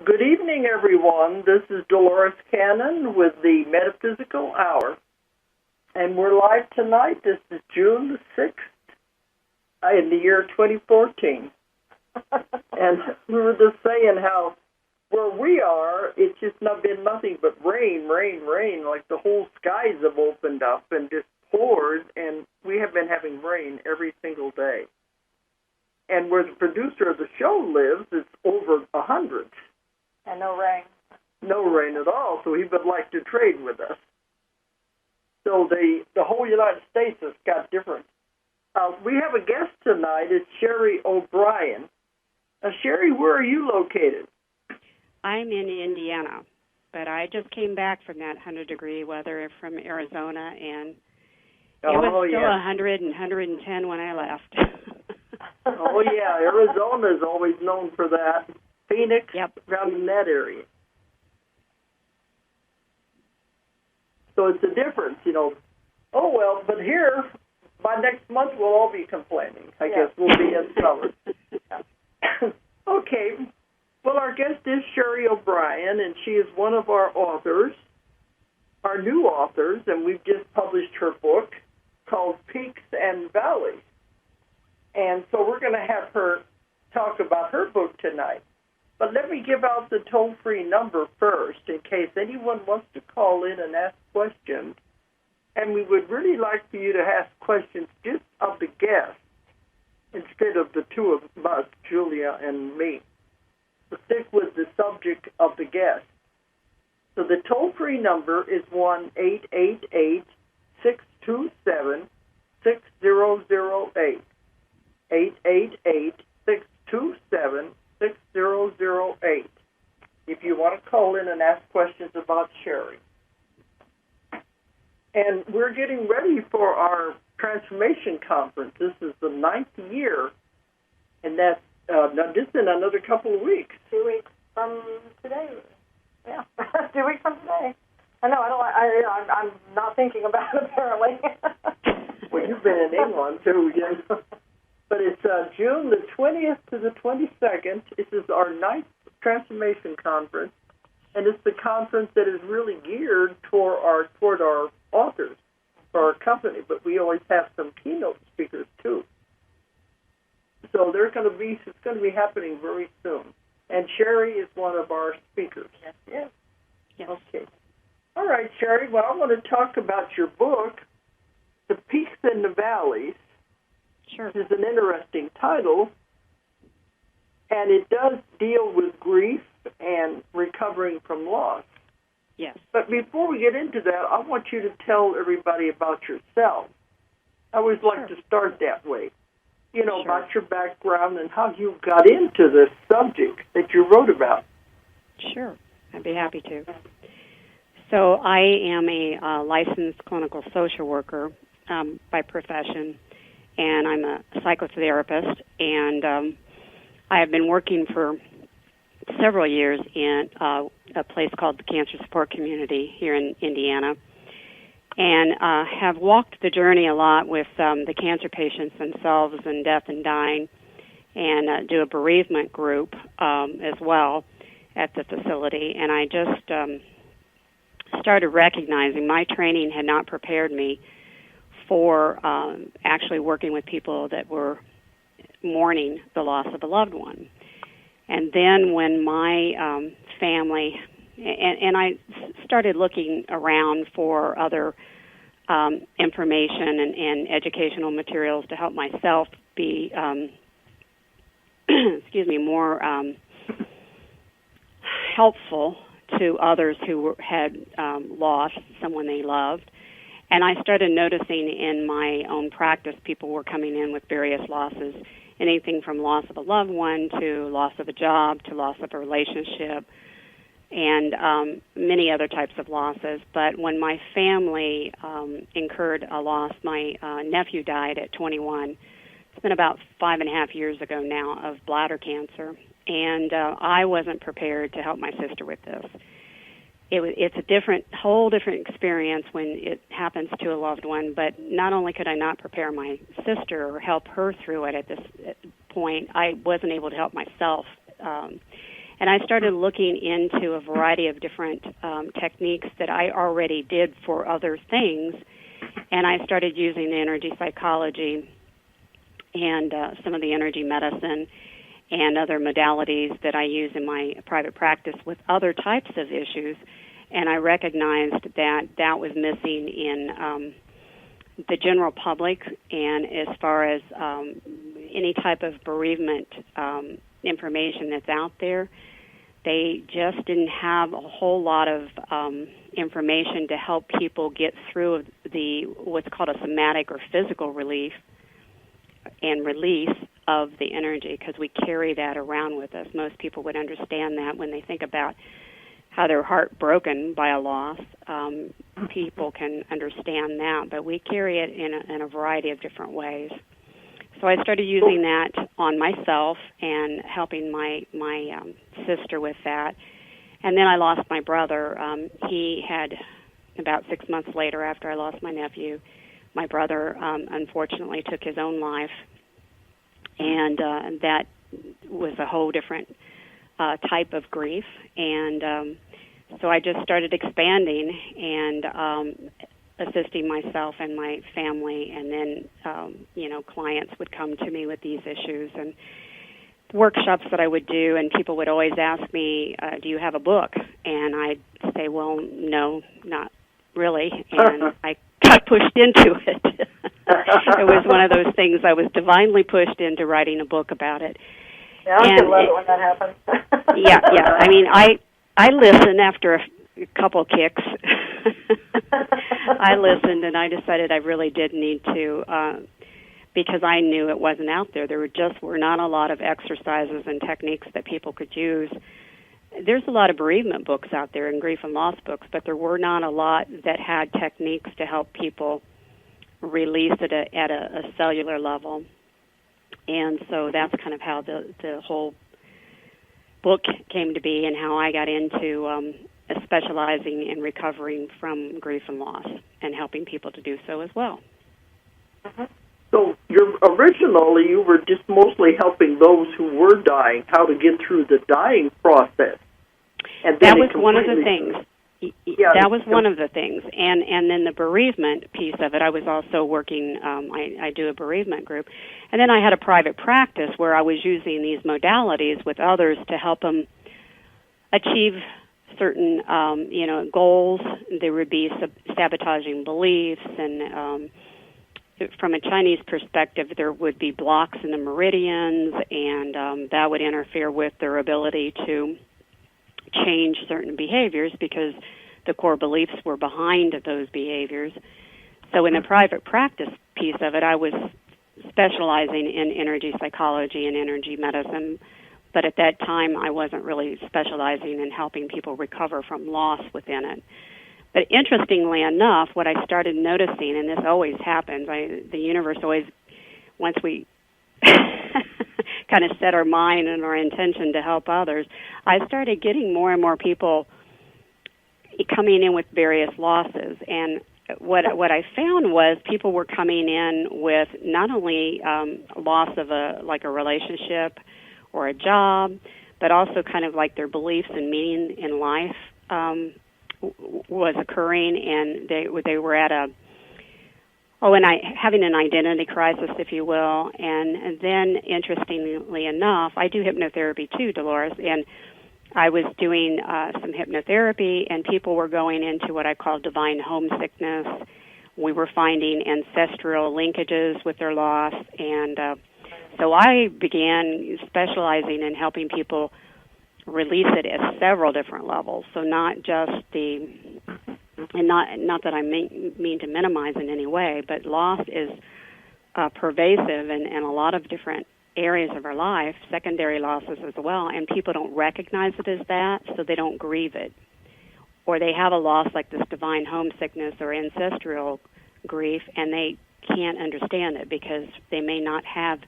Good evening, everyone. This is Dolores Cannon with the Metaphysical Hour, and we're live tonight. This is June the 6th in the year 2014. And we were just saying how where we are, it's just not been nothing but rain, like the whole skies have opened up and just poured, and we have been having rain every single day. And where the producer of the show lives, it's over 100. And no rain. No rain at all, so he would like to trade with us. So the whole United States has got different. We have a guest tonight. It's Sherry O'Brien. Sherry, where are you located? I'm in Indiana, but I just came back from that 100-degree weather from Arizona, and it was still 100 and 110 when I left. Oh, yeah, Arizona is always known for that. Phoenix, around in that area. So it's a difference, Oh, well, but here, by next month, we'll all be complaining. I guess we'll be in summer. Okay. Well, our guest is Sherry O'Brien, and she is one of our authors, our new authors, and we've just published her book called Peaks and Valleys. And so we're going to have her talk about her book tonight. But let me give out the toll-free number first in case anyone wants to call in and ask questions. And we would really like for you to ask questions just of the guest instead of the two of us, Julia and me. So stick with the subject of the guest. So the toll-free number is 1-888-627-6008. 888-627-6008 if you want to call in and ask questions about Sherry. And we're getting ready for our Transformation Conference. This is the 9th year, and that's just in another couple of weeks. 2 weeks from today. Yeah, 2 weeks from today. I know. I'm not thinking about it apparently. Well, you've been in England too, But it's June the 20th to the 22nd. This is our 9th Transformation Conference, and it's the conference that is really geared toward our authors for our company. But we always have some keynote speakers too. So it's going to be happening very soon. And Sherry is one of our speakers. Yes. Okay. All right, Sherry. Well, I want to talk about your book, The Peaks and the Valleys. Sure. Which is an interesting title, and it does deal with grief and recovering from loss. Yes. But before we get into that, I want you to tell everybody about yourself. I always like to start that way. About your background and how you got into this subject that you wrote about. Sure. I'd be happy to. So I am a licensed clinical social worker by profession, and I'm a psychotherapist, and I have been working for several years in a place called the Cancer Support Community here in Indiana, and have walked the journey a lot with the cancer patients themselves and death and dying, and do a bereavement group as well at the facility. And I just started recognizing my training had not prepared me for actually working with people that were mourning the loss of a loved one. And then when my family, and I started looking around for other information and educational materials to help myself be, more helpful to others who had lost someone they loved. And I started noticing in my own practice, people were coming in with various losses, anything from loss of a loved one to loss of a job to loss of a relationship, and many other types of losses. But when my family incurred a loss, my nephew died at 21. It's been about 5.5 years ago now, of bladder cancer, and I wasn't prepared to help my sister with this. It's a whole different experience when it happens to a loved one, but not only could I not prepare my sister or help her through it at this point, I wasn't able to help myself. And I started looking into a variety of different techniques that I already did for other things, and I started using the energy psychology and some of the energy medicine and other modalities that I use in my private practice with other types of issues, and I recognized that that was missing in the general public, and as far as any type of bereavement information that's out there, they just didn't have a whole lot of information to help people get through the what's called a somatic or physical relief and release of the energy, because we carry that around with us. Most people would understand that when they think about how they're heartbroken by a loss. People can understand that, but we carry it in a variety of different ways. So I started using that on myself and helping my sister with that. And then I lost my brother. He had, about 6 months later after I lost my nephew, my brother unfortunately took his own life. And that was a whole different type of grief. And so I just started expanding and assisting myself and my family, and then, clients would come to me with these issues, and workshops that I would do, and people would always ask me, do you have a book? And I'd say, well, no, not really, and I got pushed into it. It was one of those things, I was divinely pushed into writing a book about it. Yeah, I love it when that happens. yeah. I mean, I listen after a couple kicks. I listened, and I decided I really did need to, because I knew it wasn't out there. There were not a lot of exercises and techniques that people could use. There's a lot of bereavement books out there and grief and loss books, but there were not a lot that had techniques to help people release it at a cellular level. And so that's kind of how the whole book came to be, and how I got into specializing in recovering from grief and loss and helping people to do so as well. Mm-hmm. So originally you were just mostly helping those who were dying, how to get through the dying process. And that was one of the things. Yeah, that was one of the things. And then the bereavement piece of it, I was also working, I do a bereavement group. And then I had a private practice where I was using these modalities with others to help them achieve certain, goals. There would be sabotaging beliefs, and from a Chinese perspective, there would be blocks in the meridians, and that would interfere with their ability to change certain behaviors because the core beliefs were behind those behaviors. So in the private practice piece of it, I was specializing in energy psychology and energy medicine, but at that time I wasn't really specializing in helping people recover from loss within it. But interestingly enough, what I started noticing, and this always happens, the universe always, once we kind of set our mind and our intention to help others, I started getting more and more people coming in with various losses. And what I found was people were coming in with not only loss of a relationship or a job, but also kind of like their beliefs and meaning in life was occurring, and they were at having an identity crisis, if you will. And then, interestingly enough, I do hypnotherapy too, Dolores, and I was doing some hypnotherapy, and people were going into what I call divine homesickness. We were finding ancestral linkages with their loss, and so I began specializing in helping people release it at several different levels. So not just and not that I mean to minimize in any way, but loss is pervasive in a lot of different areas of our life, secondary losses as well, and people don't recognize it as that, so they don't grieve it. Or they have a loss like this divine homesickness or ancestral grief, and they can't understand it because they may not have,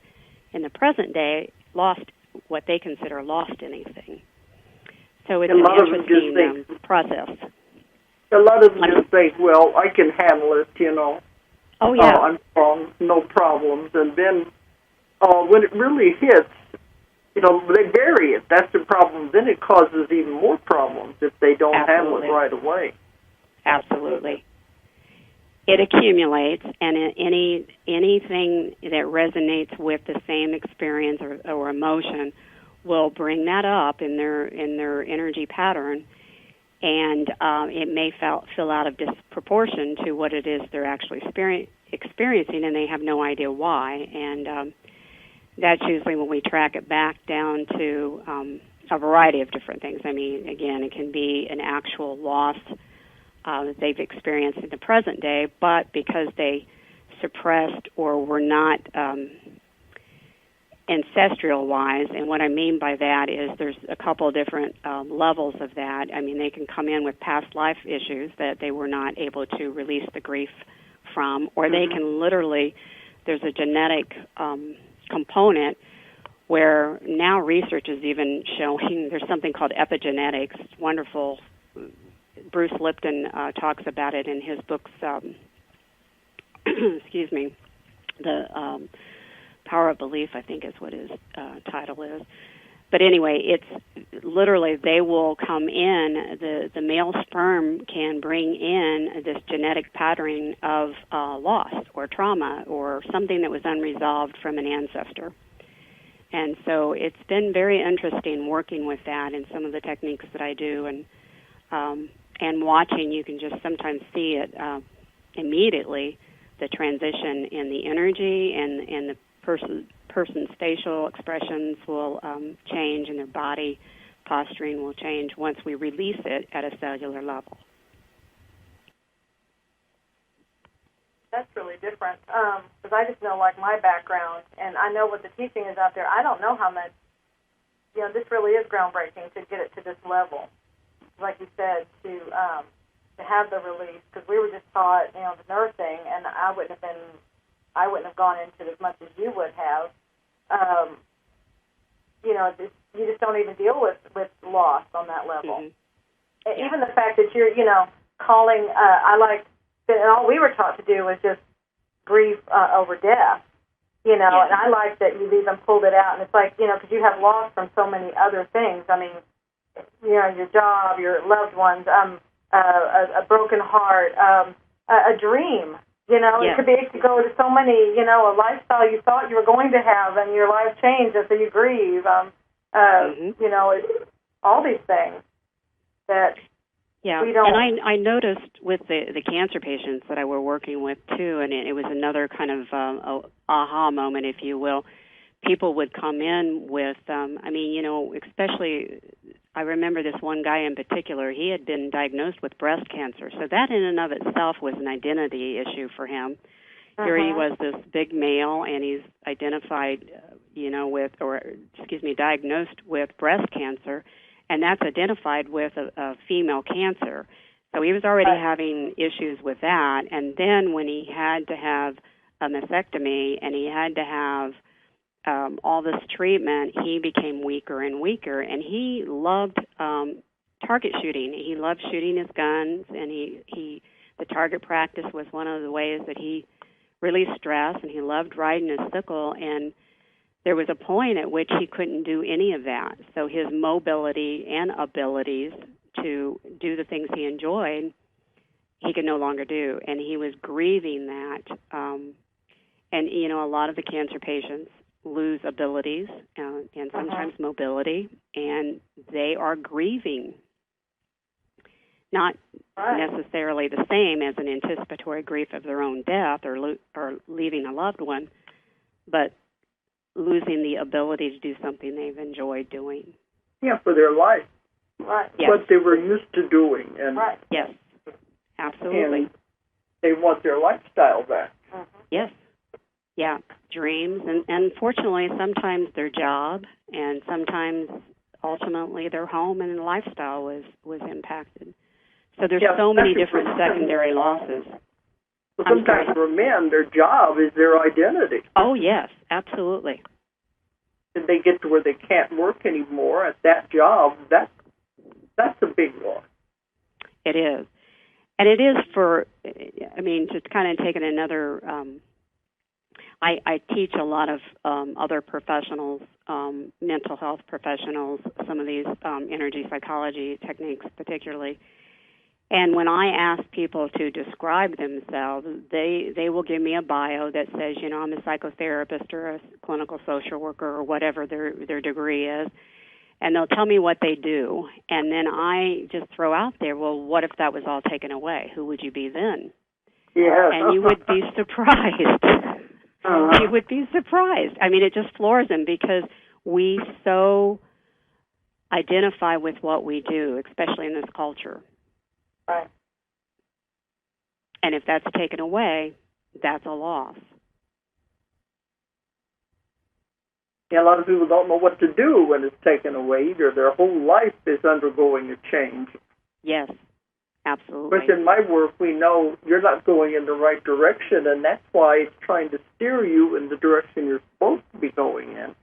in the present day, lost what they consider lost anything. So it's an interesting process. A lot of them just think, well, I can handle it, Oh, yeah. I'm strong, no problems. And then when it really hits, They bury it. That's the problem. Then it causes even more problems if they don't handle it right away. Absolutely. It accumulates, and anything that resonates with the same experience or emotion will bring that up in their energy pattern, and it may feel out of disproportion to what it is they're actually experiencing, and they have no idea why. And that's usually when we track it back down to a variety of different things. I mean, again, it can be an actual loss that they've experienced in the present day, but because they suppressed or were not ancestral-wise, and what I mean by that is there's a couple of different levels of that. I mean, they can come in with past life issues that they were not able to release the grief from, or they can literally, there's a genetic component where now research is even showing there's something called epigenetics. It's wonderful. Bruce Lipton talks about it in his books, excuse me, the Power of Belief, I think is what his title is. But anyway, it's literally they will come in, the male sperm can bring in this genetic patterning of loss or trauma or something that was unresolved from an ancestor. And so it's been very interesting working with that and some of the techniques that I do, and watching, you can just sometimes see it immediately, the transition in the energy and the person's facial expressions will change, and their body posturing will change once we release it at a cellular level. That's really different, because I just know, like, my background, and I know what the teaching is out there. I don't know how much, this really is groundbreaking to get it to this level. Like you said, to have the release, because we were just taught, the nursing, and I wouldn't have gone into it as much as you would have. You just don't even deal with loss on that level. Mm-hmm. Yeah. Even the fact that you're, calling. And all we were taught to do was just grieve over death. And I like that you've even pulled it out, and it's like, because you have loss from so many other things. I mean, your job, your loved ones, a broken heart, a dream. It could go to so many, a lifestyle you thought you were going to have, and your life changed, and so you grieve. All these things that we don't. And I noticed with the cancer patients that I were working with too, and it was another kind of aha moment, if you will. People would come in with, especially, I remember this one guy in particular, he had been diagnosed with breast cancer. So that in and of itself was an identity issue for him. Here he was, this big male, and he's identified, diagnosed with breast cancer, and that's identified with a female cancer. So he was already having issues with that. And then when he had to have a mastectomy and he had to have all this treatment, he became weaker and weaker, and he loved target shooting. He loved shooting his guns, and the target practice was one of the ways that he released stress, and he loved riding his sickle, and there was a point at which he couldn't do any of that. So his mobility and abilities to do the things he enjoyed, he could no longer do, and he was grieving that. And, a lot of the cancer patients lose abilities and sometimes mobility, and they are grieving. Not necessarily the same as an anticipatory grief of their own death or leaving a loved one, but losing the ability to do something they've enjoyed doing. Yeah, for their life. Right. Yes. What they were used to doing. And, yes, absolutely. And they want their lifestyle back. Yes. Yeah, dreams, and unfortunately, sometimes their job, and sometimes, ultimately, their home and lifestyle was impacted. So there's so many different secondary losses. Well, sometimes for men, their job is their identity. Oh, yes, absolutely. And they get to where they can't work anymore at that job, that's a big loss. It is. And it is just kind of taking another I teach a lot of other professionals, mental health professionals, some of these energy psychology techniques particularly. And when I ask people to describe themselves, they will give me a bio that says, I'm a psychotherapist or a clinical social worker or whatever their degree is. And they'll tell me what they do. And then I just throw out there, well, what if that was all taken away? Who would you be then? Yeah. And you would be surprised. You would be surprised. I mean, it just floors them because we so identify with what we do, especially in this culture. Right. And if that's taken away, that's a loss. Yeah, a lot of people don't know what to do when it's taken away either. Their whole life is undergoing a change. Yes, absolutely. But in my work, we know you're not going in the right direction, and that's why it's trying to steer you in the direction you're supposed to be going in.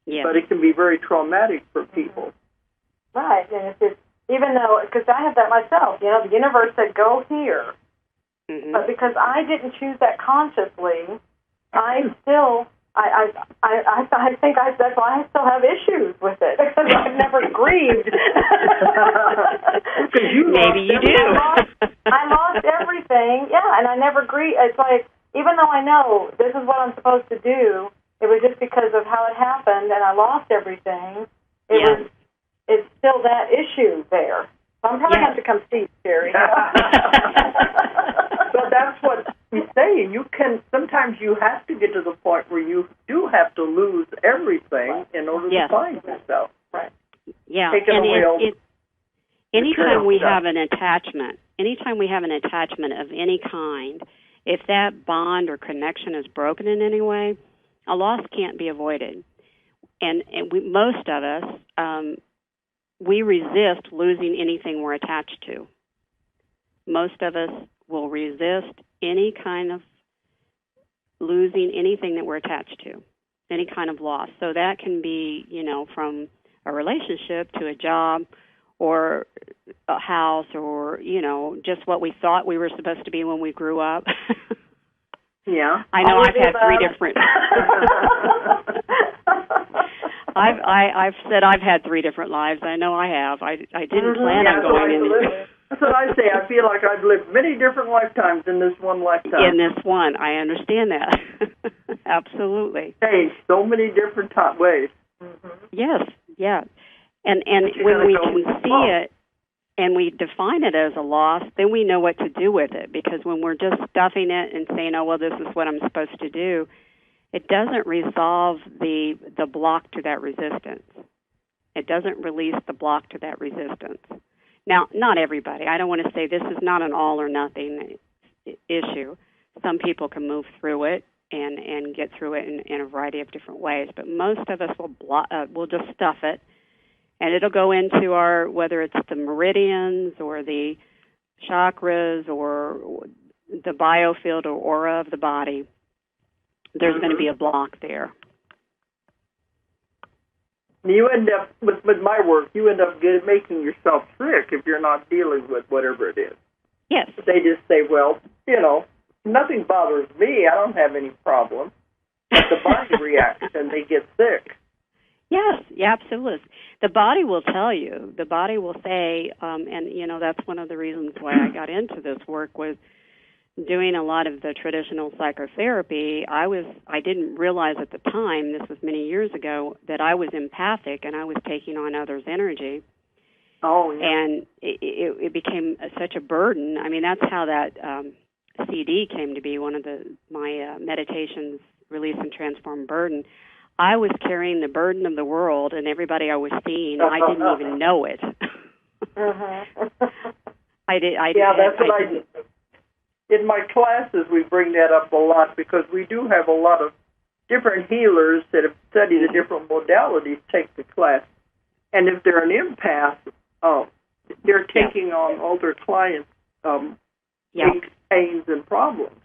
Yes. But it can be very traumatic for people. Right, and it's even though, because I have that myself, the universe said, go here. Mm-hmm. But because I didn't choose that consciously, I still, I think that's why I still have issues with it, because I've never grieved. Maybe you do. I lost everything, and I never grieved. It's like, even though I know this is what I'm supposed to do, it was just because of how it happened, and I lost everything. It's still that issue there. So I'm probably going to have to come see you, Sherry. But that's what he's saying. Sometimes you have to get to the point where you do have to lose everything in order to find yourself. Right. Yeah. Taking away all anytime we have an attachment of any kind, if that bond or connection is broken in any way, a loss can't be avoided. And most of us, we resist losing anything we're attached to. Most of us will resist any kind of losing anything that we're attached to, any kind of loss. So that can be, from a relationship to a job or a house or, just what we thought we were supposed to be when we grew up. Yeah. I know I've had three different... I've said I've had 3 different lives. I know I have. I didn't plan on going in. That's what I say. I feel like I've lived many different lifetimes in this one lifetime. In this one, I understand that. Absolutely. Changed so many different ways. Mm-hmm. Yes, yeah. And when we can see it and we define it as a loss, then we know what to do with it. Because when we're just stuffing it and saying, oh, well, this is what I'm supposed to do, it doesn't resolve the block to that resistance. It doesn't release the block to that resistance. Now, not everybody. I don't want to say this is not an all or nothing issue. Some people can move through it and get through it in a variety of different ways. But most of us will just stuff it, and it'll go into our, whether it's the meridians or the chakras or the biofield or aura of the body. There's going to be a block there. You end up, with my work, you end up making yourself sick if you're not dealing with whatever it is. Yes. They just say, well, nothing bothers me. I don't have any problem. But the body reacts and they get sick. Yes, yeah, absolutely. The body will tell you. The body will say, and, that's one of the reasons why I got into this work was doing a lot of the traditional psychotherapy. I didn't realize at the time, this was many years ago, that I was empathic and I was taking on others' energy. Oh, yeah. And it became such a burden. I mean, that's how that CD came to be, one of my meditations, Release and Transform Burden. I was carrying the burden of the world and everybody I was seeing. I didn't even know it. Mm-hmm. That's what I did. In my classes, we bring that up a lot because we do have a lot of different healers that have studied the different modalities take the class. And if they're an empath, they're taking on all their clients' aches, pains, and problems.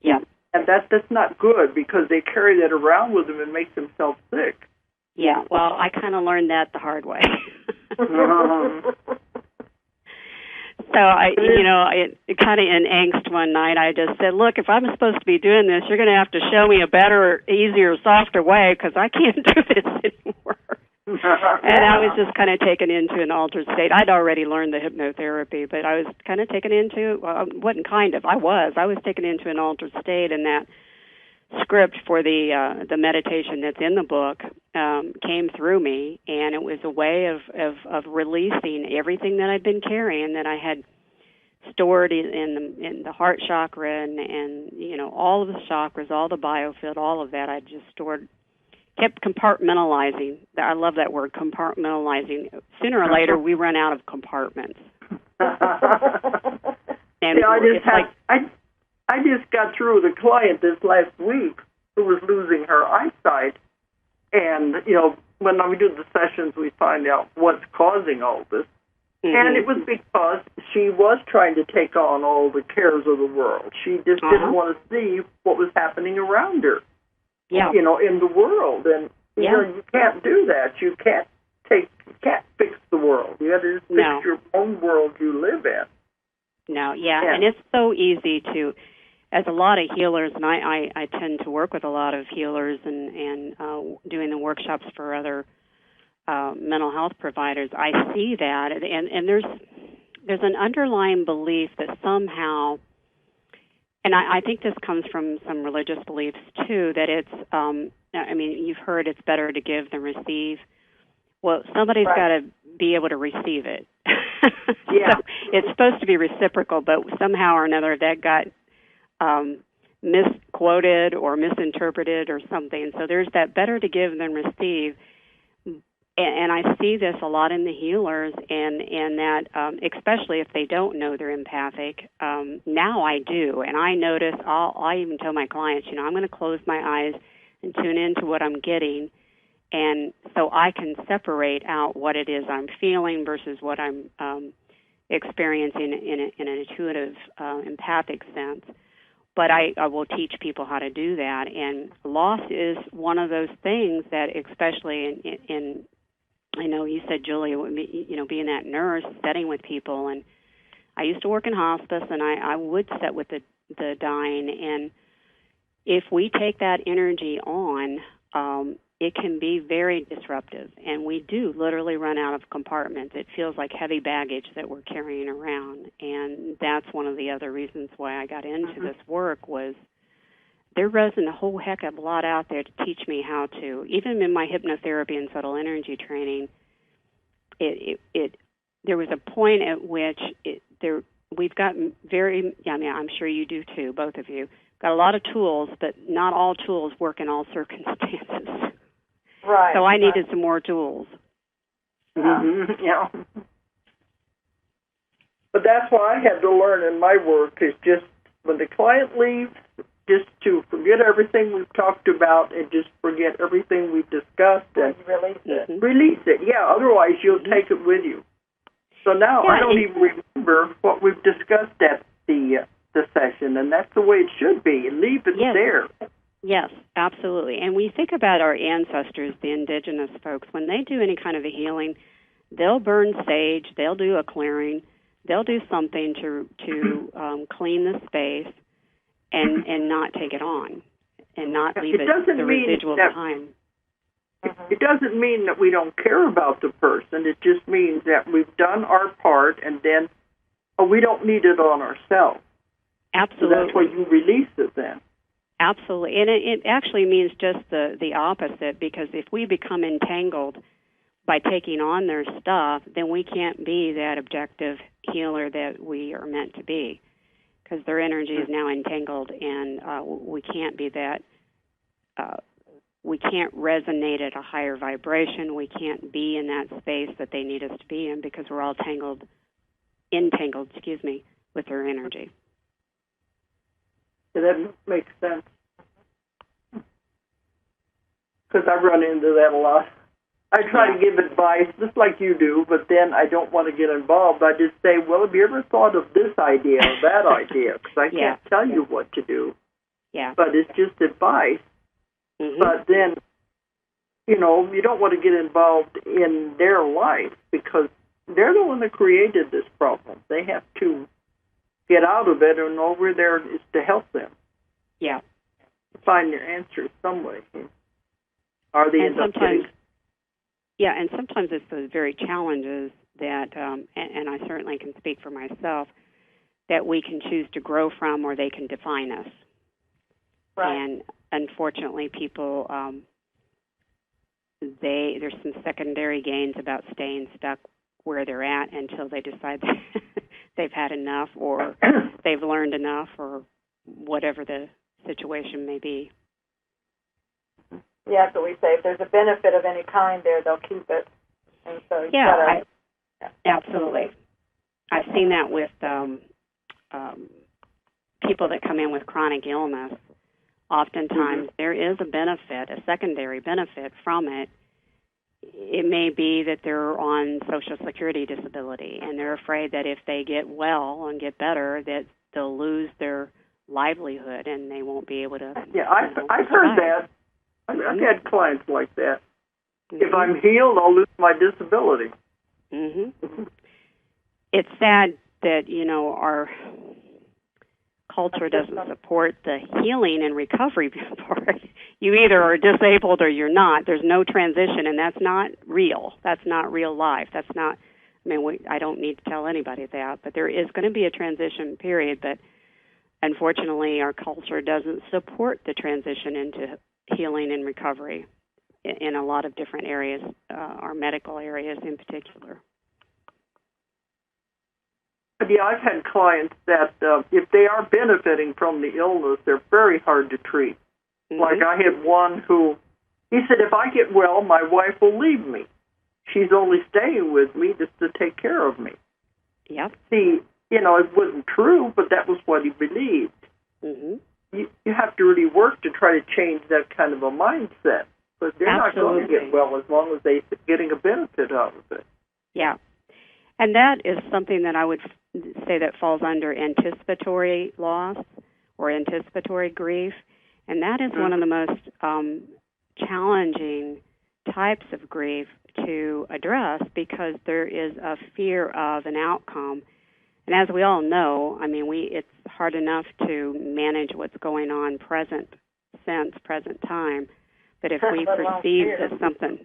Yeah. And that's not good because they carry that around with them and make themselves sick. Yeah, well, I kind of learned that the hard way. So kind of in angst one night. I just said, look, if I'm supposed to be doing this, you're going to have to show me a better, easier, softer way because I can't do this anymore. And I was just kind of taken into an altered state. I'd already learned the hypnotherapy, but I was kind of taken into, well, I was taken into an altered state, and that script for the meditation that's in the book came through me, and it was a way of releasing everything that I'd been carrying, that I had stored in the heart chakra, and all of the chakras, all the biofield, all of that I just stored, kept compartmentalizing. I love that word, compartmentalizing. Sooner or later we run out of compartments. And I just got through with a client this last week who was losing her eyesight, and when we do the sessions, we find out what's causing all this. Mm-hmm. And it was because she was trying to take on all the cares of the world. She just didn't want to see what was happening around her. Yeah. In the world, and you can't do that. You can't fix the world. You have to just fix your own world you live in. No, and it's so easy to, as a lot of healers, and I tend to work with a lot of healers and doing the workshops for other mental health providers. I see that, and there's an underlying belief that somehow, and I think this comes from some religious beliefs too, that it's, you've heard it's better to give than receive. Well, somebody's got to be able to receive it. So it's supposed to be reciprocal, but somehow or another that got misquoted or misinterpreted or something. So there's that better to give than receive. And I see this a lot in the healers, and that especially if they don't know they're empathic. Now I do, and I notice. I even tell my clients, I'm going to close my eyes and tune into what I'm getting, and so I can separate out what it is I'm feeling versus what I'm experiencing in an intuitive, empathic sense. But I will teach people how to do that, and loss is one of those things that, especially in I know you said, Julia, being that nurse, setting with people, and I used to work in hospice, and I would sit with the dying, and if we take that energy on, it can be very disruptive, and we do literally run out of compartments. It feels like heavy baggage that we're carrying around, and that's one of the other reasons why I got into this work was there wasn't a whole heck of a lot out there to teach me how to. Even in my hypnotherapy and subtle energy training, there was a point at which we've got I'm sure you do too, both of you, got a lot of tools, but not all tools work in all circumstances. Right. So I needed some more tools. Mm-hmm. Yeah. But that's what I had to learn in my work is just when the client leaves, just to forget everything we've talked about and just forget everything we've discussed and release it. Release it, otherwise you'll take it with you. So now I don't even remember what we've discussed at the session, and that's the way it should be. Leave it there. Yes, absolutely. And we think about our ancestors, the indigenous folks, when they do any kind of a healing, they'll burn sage, they'll do a clearing, they'll do something to clean the space, and not take it on, and not leave the residual time. It doesn't mean that we don't care about the person. It just means that we've done our part, and then we don't need it on ourselves. Absolutely. So that's why you release it then. Absolutely. And it actually means just the opposite, because if we become entangled by taking on their stuff, then we can't be that objective healer that we are meant to be. Because their energy is now entangled, and we can't be that. We can't resonate at a higher vibration. We can't be in that space that they need us to be in because we're all entangled, with their energy. Yeah, that makes sense. Because I run into that a lot. I try to give advice, just like you do, but then I don't want to get involved. I just say, well, have you ever thought of this idea or that idea? Because I can't tell you what to do. Yeah. But it's just advice. Mm-hmm. But then, you don't want to get involved in their life because they're the one that created this problem. They have to get out of it, and all we're there is to help them. Yeah. Find their answers some way. Or they end up getting... Yeah, and sometimes it's those very challenges that, and I certainly can speak for myself, that we can choose to grow from, or they can define us. Right. And unfortunately, people, there's some secondary gains about staying stuck where they're at until they decide that they've had enough, or they've learned enough, or whatever the situation may be. Yeah, that's what we say. If there's a benefit of any kind there, they'll keep it. And so absolutely. I've seen that with people that come in with chronic illness. Oftentimes, there is a benefit, a secondary benefit from it. It may be that they're on Social Security disability, and they're afraid that if they get well and get better, that they'll lose their livelihood and they won't be able to. Yeah, I've heard that. I've had clients like that. If I'm healed, I'll lose my disability. It's sad that, our culture doesn't support the healing and recovery part. You either are disabled or you're not. There's no transition, and that's not real. That's not real life. That's not, I don't need to tell anybody that, but there is going to be a transition period, but unfortunately our culture doesn't support the transition into healing and recovery in a lot of different areas, our medical areas in particular. Yeah, I've had clients that if they are benefiting from the illness, they're very hard to treat. Like I had one who, he said, if I get well, my wife will leave me. She's only staying with me just to take care of me. Yep. See, it wasn't true, but that was what he believed. You have to really work to try to change that kind of a mindset. But they're not going to get well as long as they're getting a benefit out of it. Yeah. And that is something that I would say that falls under anticipatory loss or anticipatory grief. And that is one of the most challenging types of grief to address because there is a fear of an outcome. And as we all know, it's hard enough to manage what's going on present time. But if we perceive that something,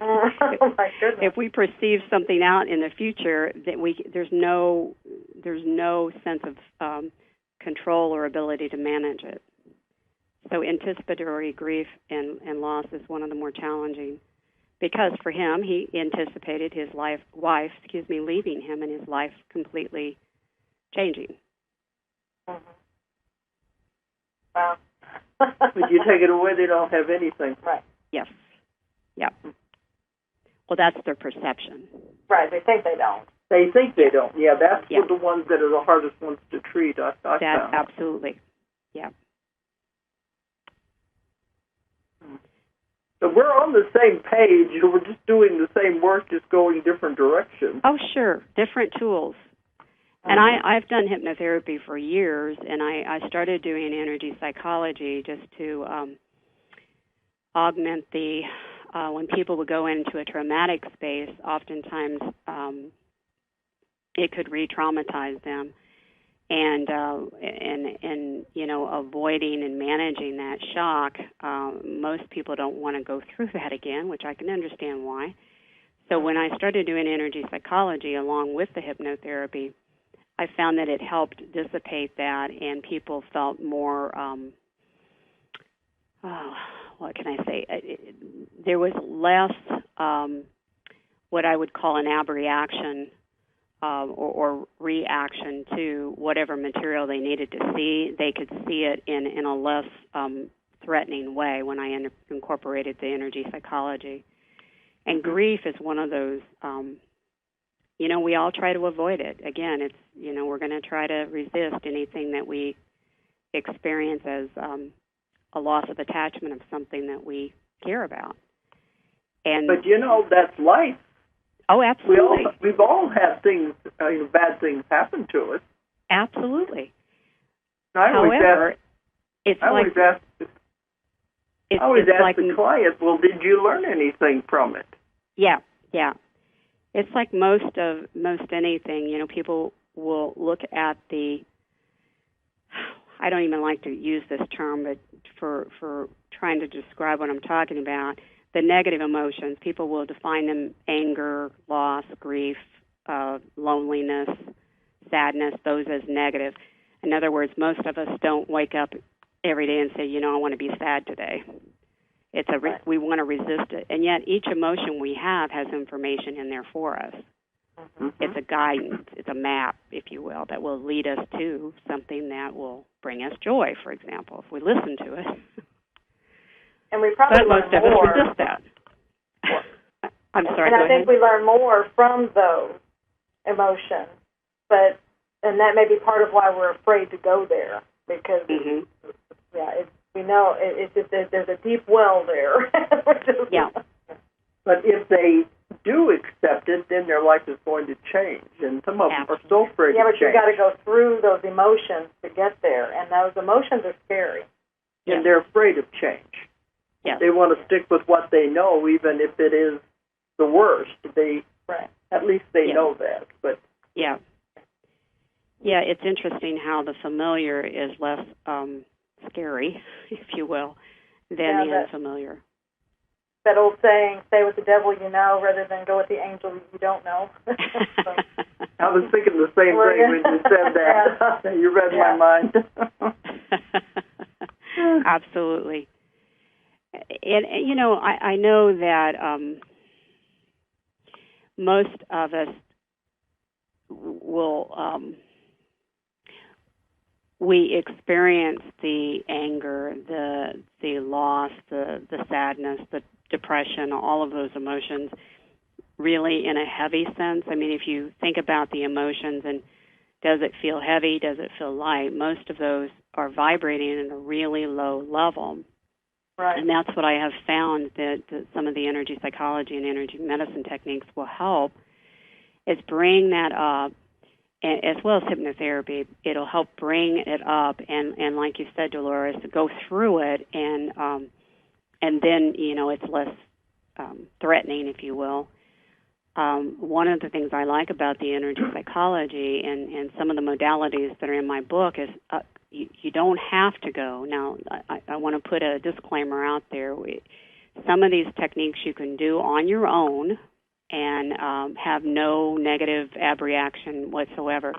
oh my goodness. If we perceive something out in the future, that there's no sense of control or ability to manage it. So anticipatory grief and loss is one of the more challenging, because for him, he anticipated his wife leaving him and his life completely changing. Wow. But you take it away, they don't have anything. Right. Yes. Yep. Well, that's their perception. Right. They think they don't. They think they don't. Yeah, that's the ones that are the hardest ones to treat. I found. Absolutely. Yeah. So we're on the same page. We're just doing the same work, just going different directions. Oh, sure. Different tools. And I've done hypnotherapy for years, and I started doing energy psychology just to augment when people would go into a traumatic space, oftentimes it could re-traumatize them. And avoiding and managing that shock, most people don't want to go through that again, which I can understand why. So when I started doing energy psychology along with the hypnotherapy, I found that it helped dissipate that, and people felt more, what can I say? There was less what I would call an abreaction or reaction to whatever material they needed to see. They could see it in a less threatening way when I incorporated the energy psychology. And grief is one of those, we all try to avoid it. Again, it's, we're going to try to resist anything that we experience as a loss of attachment of something that we care about. But that's life. Oh, absolutely. We've all had things, bad things happen to us. Absolutely. I always ask the client, well, did you learn anything from it? Yeah. It's like most anything, people will look at I don't even like to use this term, but for trying to describe what I'm talking about, the negative emotions, people will define them: anger, loss, grief, loneliness, sadness, those as negative. In other words, most of us don't wake up every day and say, I want to be sad today. We want to resist it. And yet each emotion we have has information in there for us. Mm-hmm. It's a guidance, it's a map, if you will, that will lead us to something that will bring us joy, for example, if we listen to it. And we probably but most of us resist that. I'm sorry, and I think we learn more from those emotions, and that may be part of why we're afraid to go there, because we know it's just there's a deep well there. Yeah. But if they do accept it, then their life is going to change, and some of them are so afraid to change. Yeah, but you've got to go through those emotions to get there, and those emotions are scary. And they're afraid of change. Yes. They want to stick with what they know, even if it is the worst. At least they know that. But yeah, it's interesting how the familiar is less scary, if you will, than the unfamiliar. That old saying, "Stay with the devil you know, rather than go with the angel you don't know." I was thinking the same thing when you said that. You read my mind. Absolutely. And I know that most of us will we experience the anger, the loss, the sadness, the depression, all of those emotions really in a heavy sense. I mean, if you think about the emotions and does it feel heavy, does it feel light, most of those are vibrating at a really low level. Right. And that's what I have found that some of the energy psychology and energy medicine techniques will help, is bring that up, and as well as hypnotherapy. It'll help bring it up, and like you said, Dolores, go through it, and then it's less threatening, if you will. One of the things I like about the energy psychology and some of the modalities that are in my book is you don't have to go. Now, I want to put a disclaimer out there. Some of these techniques you can do on your own and have no negative abreaction whatsoever.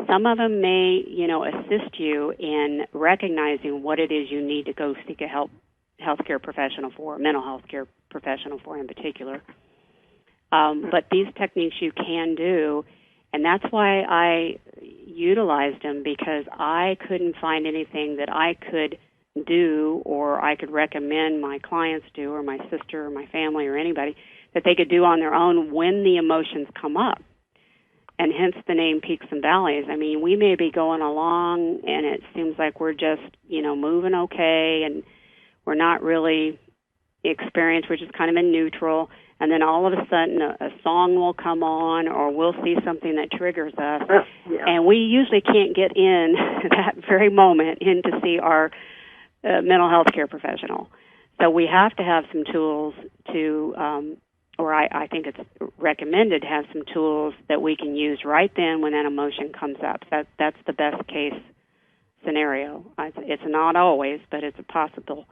Some of them may, assist you in recognizing what it is you need to go seek a healthcare professional for, mental health care professional for in particular. But these techniques you can do, and that's why I utilized them, because I couldn't find anything that I could do or I could recommend my clients do, or my sister or my family or anybody, that they could do on their own when the emotions come up. And hence the name Peaks and Valleys. I mean, we may be going along and it seems like we're just, moving okay and we're not really experienced, we're just kind of in neutral. And then all of a sudden a song will come on, or we'll see something that triggers us. And we usually can't get in that very moment in to see our mental health care professional. So we have to have some tools to, or I think it's recommended to have some tools that we can use right then when that emotion comes up. That's the best case scenario. It's not always, but it's a possible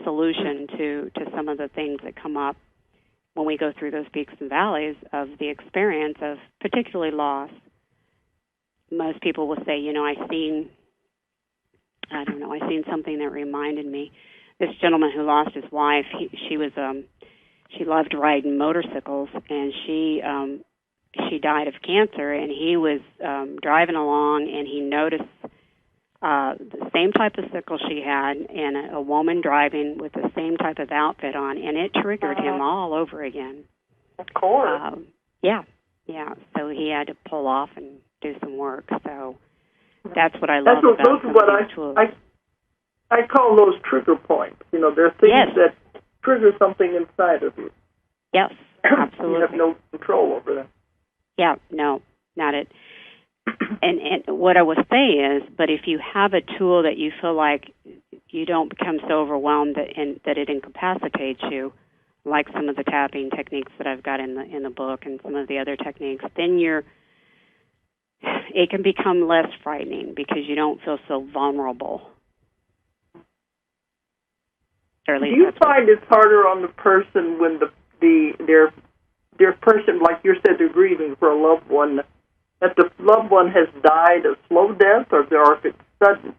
solution to some of the things that come up when we go through those peaks and valleys of the experience of particularly loss. Most people will say, I seen something that reminded me. This gentleman who lost his wife, she loved riding motorcycles, and she died of cancer, and he was driving along, and he noticed the same type of sickle she had, and a woman driving with the same type of outfit on, and it triggered him all over again. Of course. Yeah. So he had to pull off and do some work. So that's what I love about some of these tools. I call those trigger points. They're things that trigger something inside of you. Yes, absolutely. You have no control over them. Yeah, no, not it. And what I would say is, but if you have a tool that you feel like you don't become so overwhelmed that it incapacitates you, like some of the tapping techniques that I've got in the book and some of the other techniques, then you're it can become less frightening because you don't feel so vulnerable. Or at least do you find it's harder on the person when their person, like you said, they're grieving for a loved one, that the loved one has died a slow death, or if it's sudden?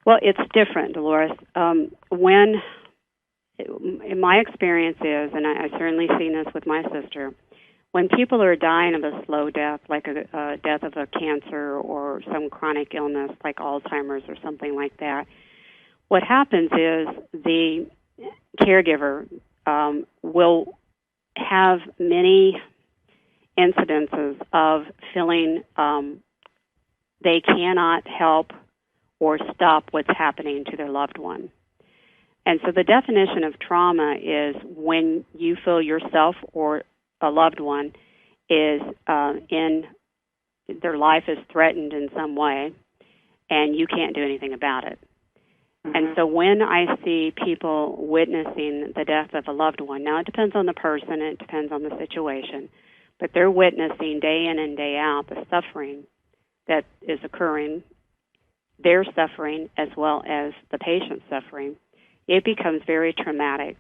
Well, it's different, Dolores. When, in my experience is, and I've certainly seen this with my sister, when people are dying of a slow death, like a death of a cancer or some chronic illness like Alzheimer's or something like that, what happens is the caregiver will have many incidences of feeling they cannot help or stop what's happening to their loved one. And so the definition of trauma is when you feel yourself or a loved one is in their life is threatened in some way, and you can't do anything about it. Mm-hmm. And so when I see people witnessing the death of a loved one, now it depends on the person, it depends on the situation, but they're witnessing day in and day out the suffering that is occurring, their suffering as well as the patient's suffering, it becomes very traumatic.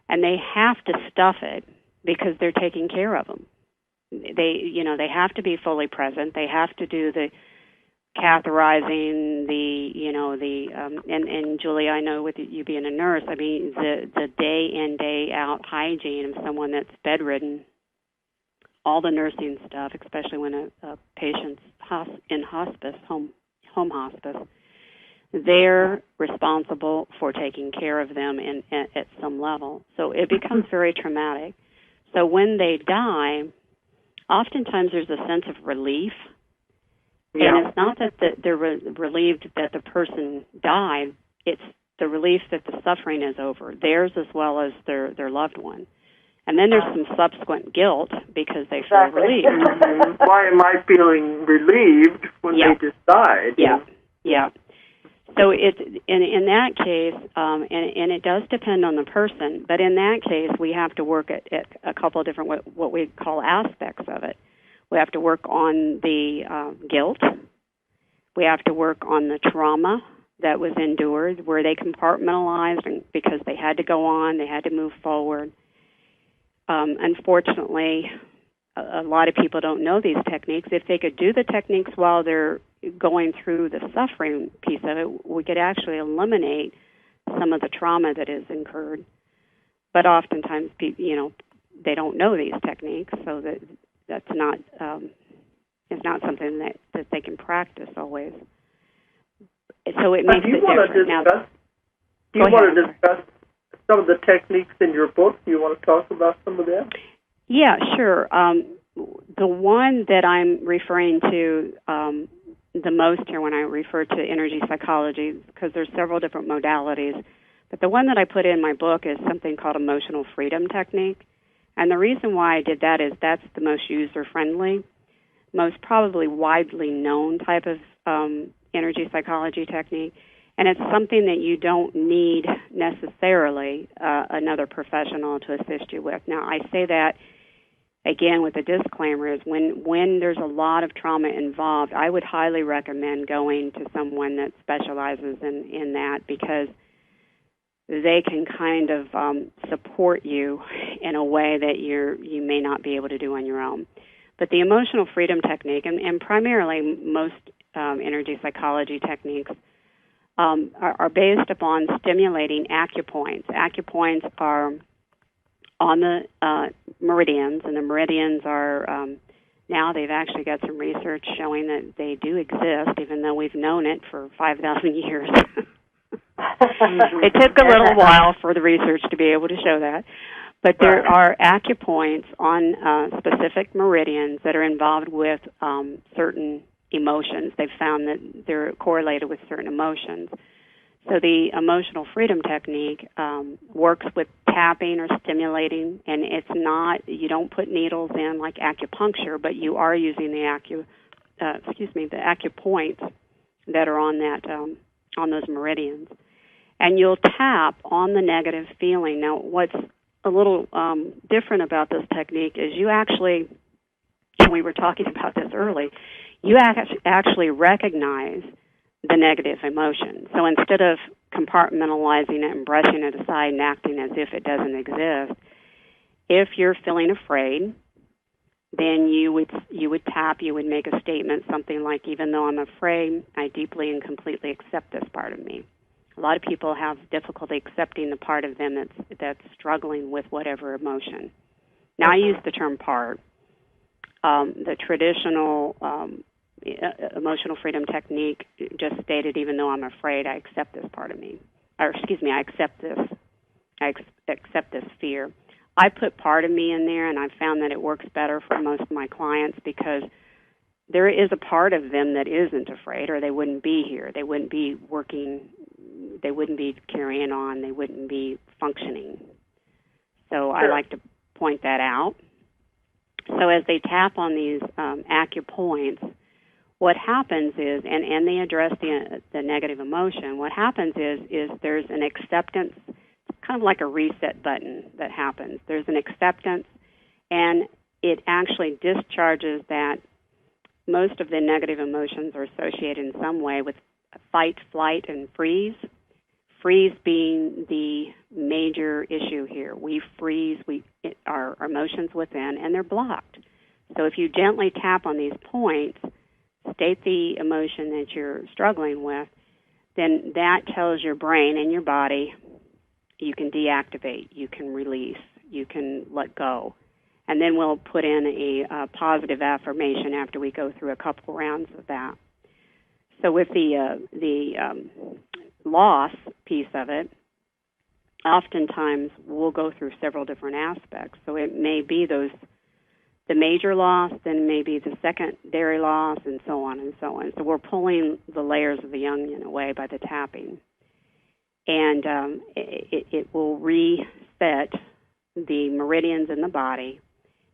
And they have to stuff it because they're taking care of them. They have to be fully present. They have to do the catheterizing, and Julie, I know with you being a nurse, I mean, the day in, day out hygiene of someone that's bedridden, all the nursing stuff, especially when a patient's in hospice, home hospice, they're responsible for taking care of them at some level. So it becomes very traumatic. So when they die, oftentimes there's a sense of relief. Yeah. And it's not that they're relieved that the person died. It's the relief that the suffering is over, theirs as well as their loved one. And then there's some subsequent guilt because they feel relieved. Why am I feeling relieved when they just died? Yeah. So it in that case, and it does depend on the person, but in that case we have to work at a couple of different what we call aspects of it. We have to work on the guilt. We have to work on the trauma that was endured, where they compartmentalized because they had to go on, they had to move forward. Unfortunately, a lot of people don't know these techniques. If they could do the techniques while they're going through the suffering piece of it, we could actually eliminate some of the trauma that is incurred. But oftentimes, they don't know these techniques, so that's not it's not something that they can practice always. So it makes it different. Do you want to discuss some of the techniques in your book? Do you want to talk about some of them? Yeah, sure. The one that I'm referring to the most here when I refer to energy psychology, because there's several different modalities, but the one that I put in my book is something called emotional freedom technique. And the reason why I did that is that's the most user-friendly, most probably widely known type of energy psychology technique. And it's something that you don't need necessarily another professional to assist you with. Now, I say that, again, with a disclaimer, is when there's a lot of trauma involved, I would highly recommend going to someone that specializes in that, because they can kind of support you in a way that you may not be able to do on your own. But the emotional freedom technique, and primarily most energy psychology techniques, are based upon stimulating acupoints. Acupoints are on the meridians, and the meridians are, now they've actually got some research showing that they do exist, even though we've known it for 5,000 years. It took a little while for the research to be able to show that. But there are acupoints on specific meridians that are involved with certain emotions. They've found that they're correlated with certain emotions. So the emotional freedom technique works with tapping or stimulating, and it's not, you don't put needles in like acupuncture, but you are using the acupoints that are on that on those meridians. And you'll tap on the negative feeling. Now, what's a little different about this technique is you actually we were talking about this early, you actually recognize the negative emotion. So instead of compartmentalizing it and brushing it aside and acting as if it doesn't exist, if you're feeling afraid, then you would tap, you would make a statement, something like, even though I'm afraid, I deeply and completely accept this part of me. A lot of people have difficulty accepting the part of them that's struggling with whatever emotion. Now, I use the term part. The traditional emotional freedom technique just stated, even though I'm afraid, I accept this part of me. Or, excuse me, I accept this. I accept this fear. I put part of me in there, and I've found that it works better for most of my clients because there is a part of them that isn't afraid, or they wouldn't be here. They wouldn't be working. They wouldn't be carrying on. They wouldn't be functioning. So I like to point that out. So as they tap on these acupoints, what happens is, and they address the negative emotion, what happens is there's an acceptance, kind of like a reset button that happens. There's an acceptance, and it actually discharges that. Most of the negative emotions are associated in some way with fight, flight, and freeze. Freeze being the major issue here. We freeze our emotions within, and they're blocked. So if you gently tap on these points, state the emotion that you're struggling with, then that tells your brain and your body you can deactivate, you can release, you can let go. And then we'll put in a positive affirmation after we go through a couple rounds of that. So with the loss piece of it, oftentimes we'll go through several different aspects. So it may be the major loss, then it may be the secondary loss, and so on and so on. So we're pulling the layers of the onion away by the tapping. And it will reset the meridians in the body.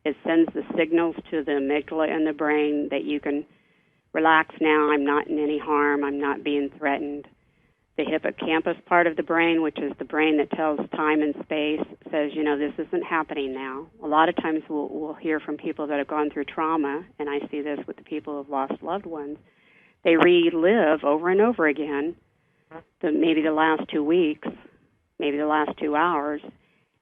It sends the signals to the amygdala in the brain that you can relax now, I'm not in any harm, I'm not being threatened. The hippocampus part of the brain, which is the brain that tells time and space, says, this isn't happening now. A lot of times we'll hear from people that have gone through trauma, and I see this with the people who have lost loved ones. They relive over and over again maybe the last 2 weeks, maybe the last 2 hours,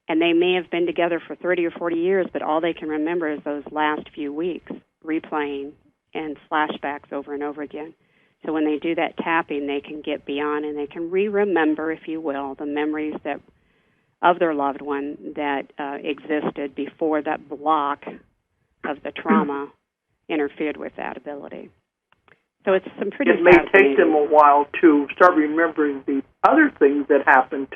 and they may have been together for 30 or 40 years, but all they can remember is those last few weeks, replaying and flashbacks over and over again. So when they do that tapping, they can get beyond and they can re-remember, if you will, the memories of their loved one that existed before that block of the trauma interfered with that ability. So it's some pretty It may take them a while to start remembering the other things that happened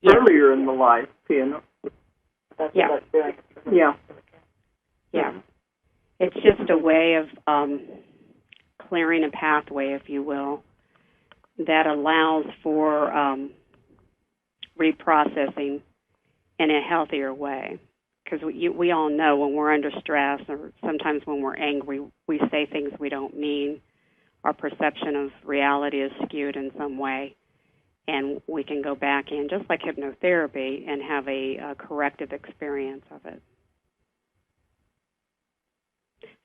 earlier in the life, That's yeah. Yeah. Yeah. It's just a way of clearing a pathway, if you will, that allows for reprocessing in a healthier way. Because we all know when we're under stress or sometimes when we're angry, we say things we don't mean. Our perception of reality is skewed in some way. And we can go back in, just like hypnotherapy, and have a corrective experience of it.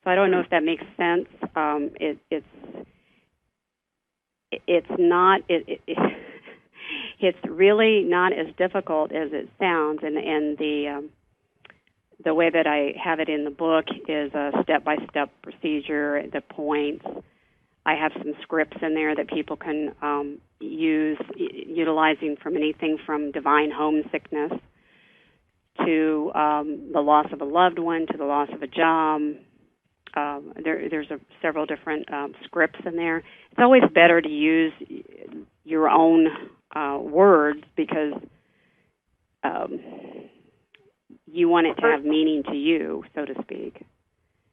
So I don't know if that makes sense. It's really not as difficult as it sounds, and the way that I have it in the book is a step-by-step procedure, the points. I have some scripts in there that people can use, utilizing from anything from divine homesickness to the loss of a loved one to the loss of a job. There's several different scripts in there. It's always better to use your own words because you want it to have meaning to you, so to speak.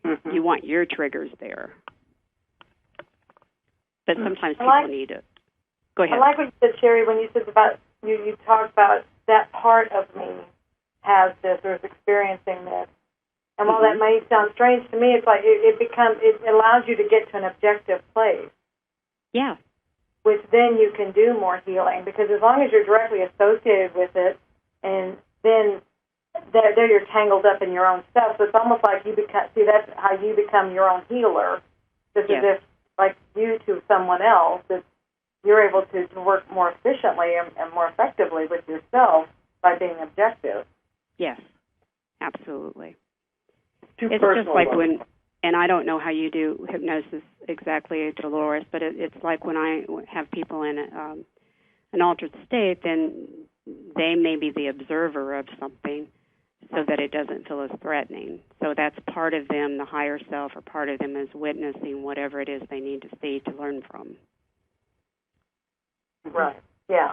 Mm-hmm. You want your triggers there. But sometimes people need it. Go ahead. I like what you said, Sherry, when you said about, you talked about that part of me has this or is experiencing this. And while that may sound strange to me, it's like it allows you to get to an objective place. Yeah. Which then you can do more healing, because as long as you're directly associated with it, and then there you're tangled up in your own stuff. So it's almost like you become. See, that's how you become your own healer. Just as if, like you to someone else, it's, you're able to work more efficiently and more effectively with yourself by being objective. Yes, absolutely. It's just like when, and I don't know how you do hypnosis exactly, Dolores, but it's like when I have people in an altered state, then they may be the observer of something so that it doesn't feel as threatening. So that's part of them, the higher self, or part of them is witnessing whatever it is they need to see to learn from. Right. Yeah.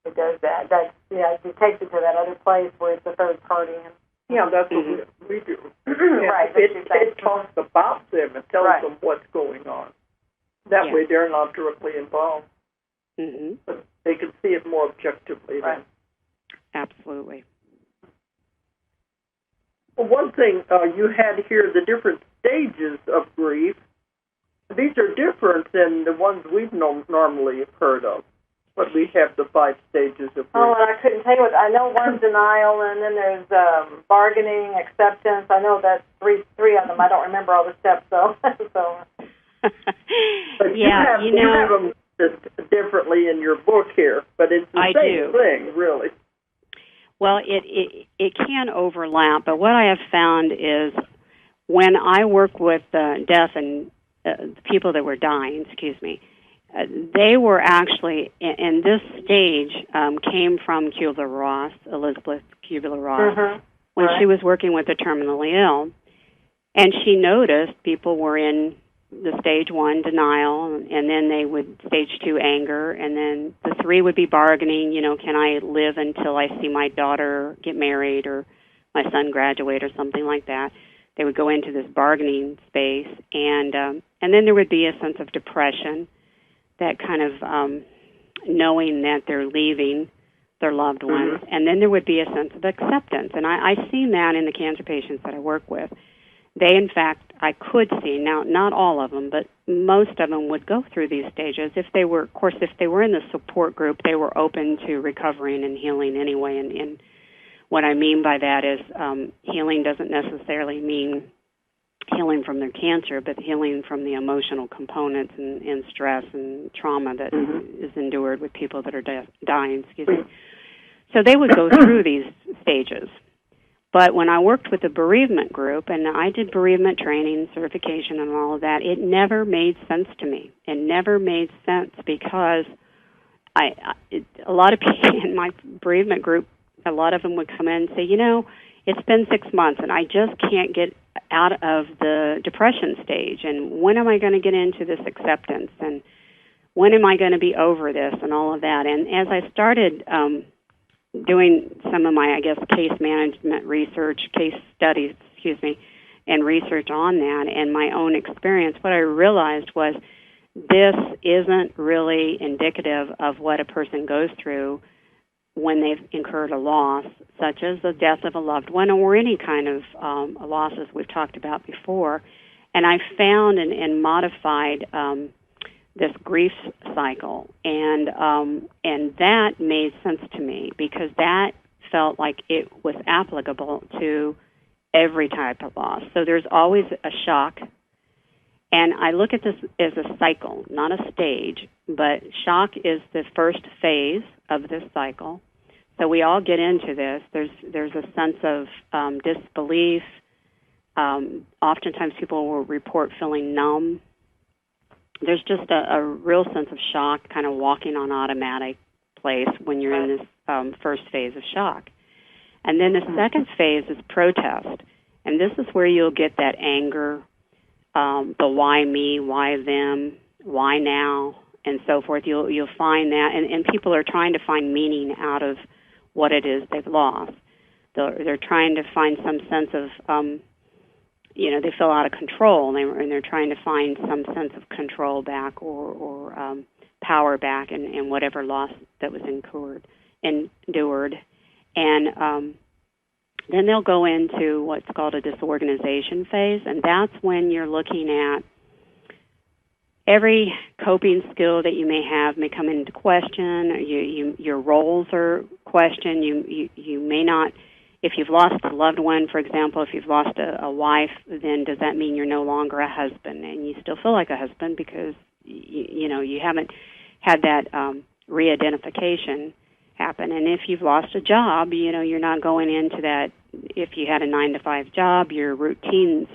It does that. It takes it to that other place where it's a third party. Yeah, that's what we do. Right. It talks about them and tells them what's going on. That way they're not directly involved. Mm-hmm. But they can see it more objectively. Right. Then. Absolutely. Well, one thing you had here, the different stages of grief, these are different than the ones we've normally heard of. But we have the 5 stages of grief. Oh, and I couldn't tell you what. I know one's denial, and then there's bargaining, acceptance. I know that's three of them. I don't remember all the steps, though. But you have them differently in your book here, but it's the same thing, really. Well, it can overlap, but what I have found is when I work with deaf and people that were dying, they were actually, in this stage, came from Kubler-Ross, Elizabeth Kubler-Ross, when she was working with the terminally ill. And she noticed people were in the stage 1, denial, and then they would, stage 2, anger, and then the 3 would be bargaining, can I live until I see my daughter get married or my son graduate or something like that. They would go into this bargaining space, and then there would be a sense of depression, that kind of knowing that they're leaving their loved ones. And then there would be a sense of acceptance. And I've seen that in the cancer patients that I work with. They, in fact, I could see, now not all of them, but most of them would go through these stages. If they were in the support group, they were open to recovering and healing anyway. And what I mean by that is healing doesn't necessarily mean healing from their cancer, but healing from the emotional components and stress and trauma that is endured with people that are dying. So they would go through these stages. But when I worked with the bereavement group, and I did bereavement training, certification, and all of that, it never made sense to me. It never made sense because a lot of people in my bereavement group, a lot of them would come in and say, it's been 6 months, and I just can't get out of the depression stage, and when am I going to get into this acceptance, and when am I going to be over this, and all of that. And as I started doing some of my, case management research, case studies, and research on that and my own experience, what I realized was this isn't really indicative of what a person goes through when they've incurred a loss, such as the death of a loved one or any kind of losses we've talked about before. And I found and modified this grief cycle, and that made sense to me because that felt like it was applicable to every type of loss. So there's always a shock, and I look at this as a cycle, not a stage, but shock is the first phase of this cycle. So we all get into this. There's a sense of disbelief. Oftentimes people will report feeling numb. There's just a real sense of shock, kind of walking on automatic place when you're in this first phase of shock. And then the second phase is protest. And this is where you'll get that anger, the why me, why them, why now, and so forth. You'll find that. And people are trying to find meaning out of what it is they've lost. They're trying to find some sense of they feel out of control, and they're trying to find some sense of control back or power back in whatever loss that was endured. And then they'll go into what's called a disorganization phase, and that's when you're looking at every coping skill that you may come into question. Your roles are questioned. You may not if you've lost a loved one, for example, if you've lost a wife, then does that mean you're no longer a husband? And you still feel like a husband because, you haven't had that re-identification happen. And if you've lost a job, you're not going into that. If you had a 9-to-5 job, your routines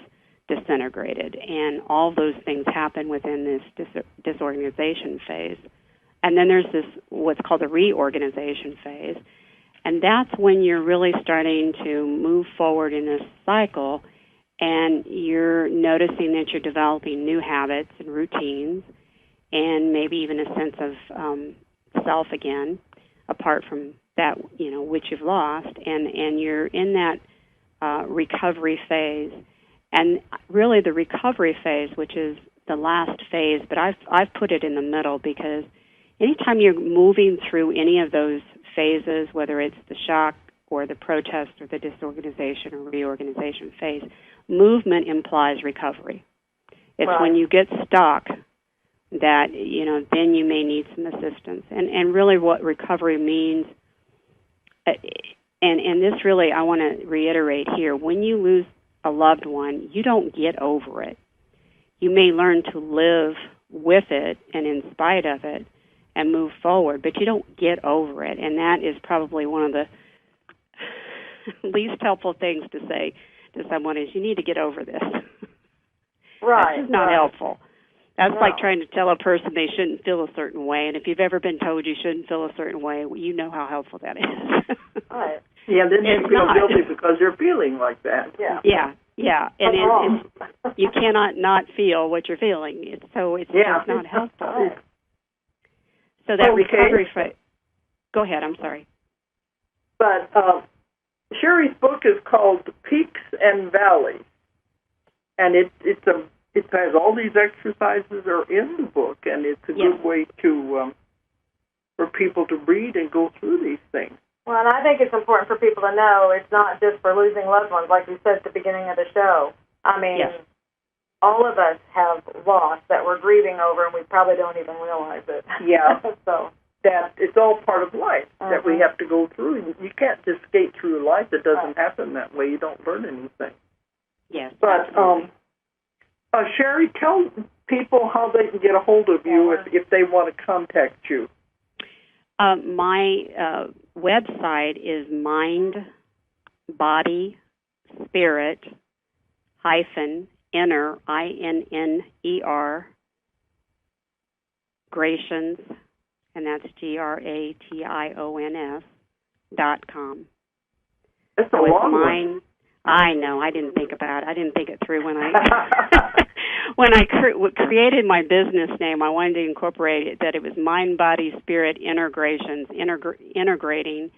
disintegrated. And all those things happen within this disorganization phase. And then there's this, what's called the reorganization phase. And that's when you're really starting to move forward in this cycle, and you're noticing that you're developing new habits and routines, and maybe even a sense of self again, apart from that, which you've lost, and you're in that recovery phase. And really the recovery phase, which is the last phase, but I've put it in the middle because anytime you're moving through any of those phases, whether it's the shock or the protest or the disorganization or reorganization phase, movement implies recovery. It's right. when you get stuck that, then you may need some assistance. And really what recovery means, and this really I want to reiterate here, when you lose a loved one, you don't get over it. You may learn to live with it and in spite of it, and move forward, but you don't get over it. And that is probably one of the least helpful things to say to someone is you need to get over this. Right. That's not helpful. That's No. like trying to tell a person they shouldn't feel a certain way. And if you've ever been told you shouldn't feel a certain way, you know how helpful that is. Right. Yeah, then you It's feel not. guilty because you're feeling like that. Yeah. And you cannot not feel what you're feeling. It's just not helpful. Right. So that Okay. recovery phase. Go ahead. I'm sorry. But Sherry's book is called Peaks and Valleys, and it has all these exercises are in the book, and it's a good way to for people to read and go through these things. Well, and I think it's important for people to know it's not just for losing loved ones, like we said at the beginning of the show. I mean, all of us have lost that we're grieving over, and we probably don't even realize it. Yeah. So that it's all part of life that we have to go through. You can't just skate through life. It doesn't happen that way. You don't learn anything. Yes. But Sherry, tell people how they can get a hold of you if they want to contact you. My website is mind-body-spirit-inner, INNER, Grations, and that's GRATIONS.com. That's a long one. I know. I didn't think about it. I didn't think it through when I when I created my business name. I wanted to incorporate it that it was mind, body, spirit, integrations, integrating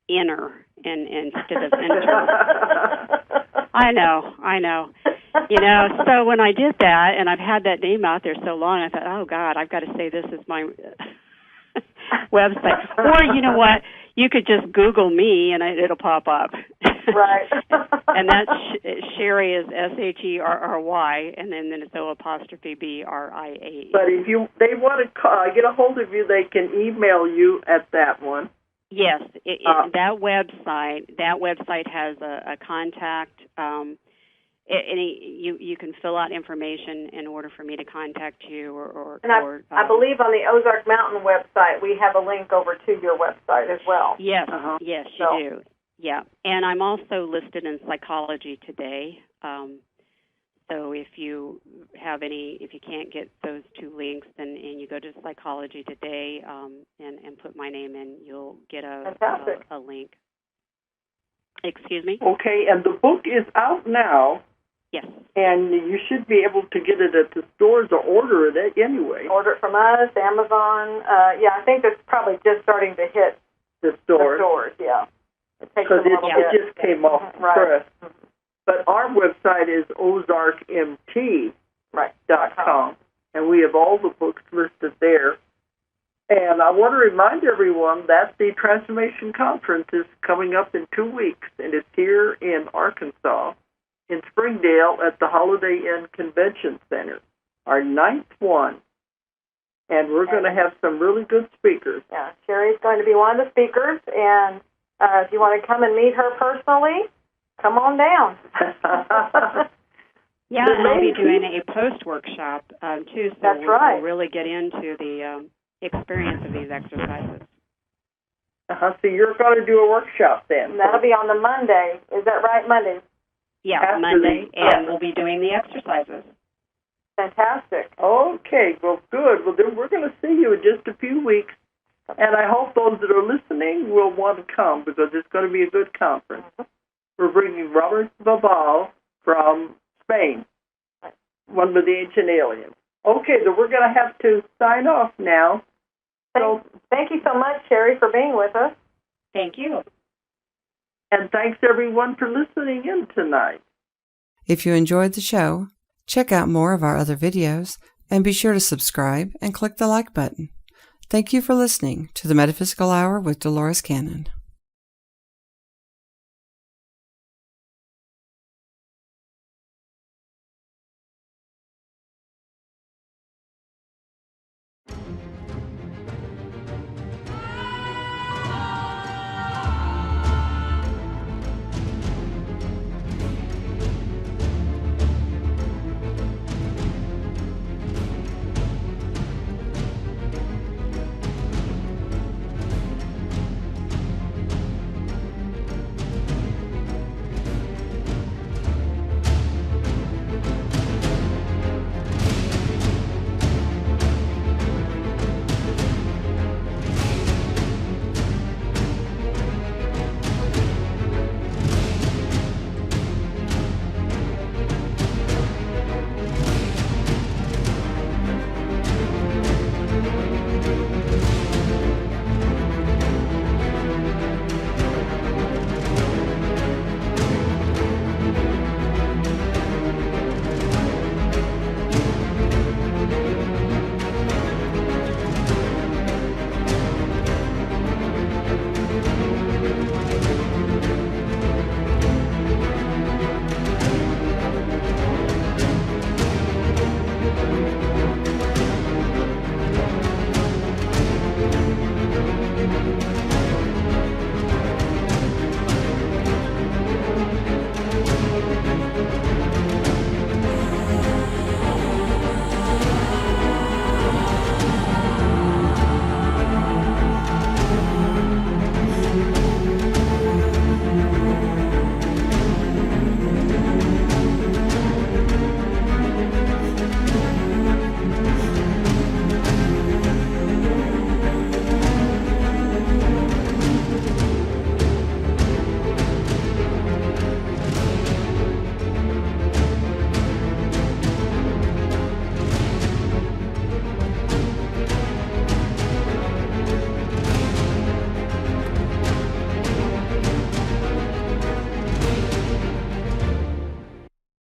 inner and instead of inter. I know. So when I did that, and I've had that name out there so long, I thought, oh God, I've got to say this is my website. Or you know what? You could just Google me, and it'll pop up. Right. And that's Sherry is SHERRY, and then it's O''BRIA. But if they want to get a hold of you, they can email you at that one. Yes, that website has a contact. You can fill out information in order for me to contact you, I believe on the Ozark Mountain website we have a link over to your website as well. Yes, yes, you do. Yeah, and I'm also listed in Psychology Today. So if you can't get those two links, and you go to Psychology Today and put my name in, you'll get a link. Excuse me? Okay, and the book is out now. Yes. And you should be able to get it at the stores or order it anyway. Order it from us, Amazon. I think it's probably just starting to hit the stores. Yeah. Because it just came off the press. Mm-hmm. But our website is ozarkmt.com, and we have all the books listed there. And I want to remind everyone that the Transformation Conference is coming up in 2 weeks, and it's here in Arkansas, in Springdale at the Holiday Inn Convention Center, our 9th one. And we're going to have some really good speakers. Yeah, Sherry's going to be one of the speakers, and If you want to come and meet her personally, come on down. Yeah, and I'll be doing a post-workshop, too, so That's right. we'll really get into the experience of these exercises. So you're going to do a workshop then? And that'll be on the Monday. Is that right, Monday? Yeah, Monday, and we'll be doing the exercises. Fantastic. Okay, well, good. Well, then we're going to see you in just a few weeks, and I hope those that are listening will want to come because it's going to be a good conference. We're bringing Robert Babal from Spain, one of the ancient aliens. Okay, then we're going to have to sign off now. Thank you so much, Sherry, for being with us. Thank you. And thanks, everyone, for listening in tonight. If you enjoyed the show, check out more of our other videos and be sure to subscribe and click the like button. Thank you for listening to the Metaphysical Hour with Dolores Cannon.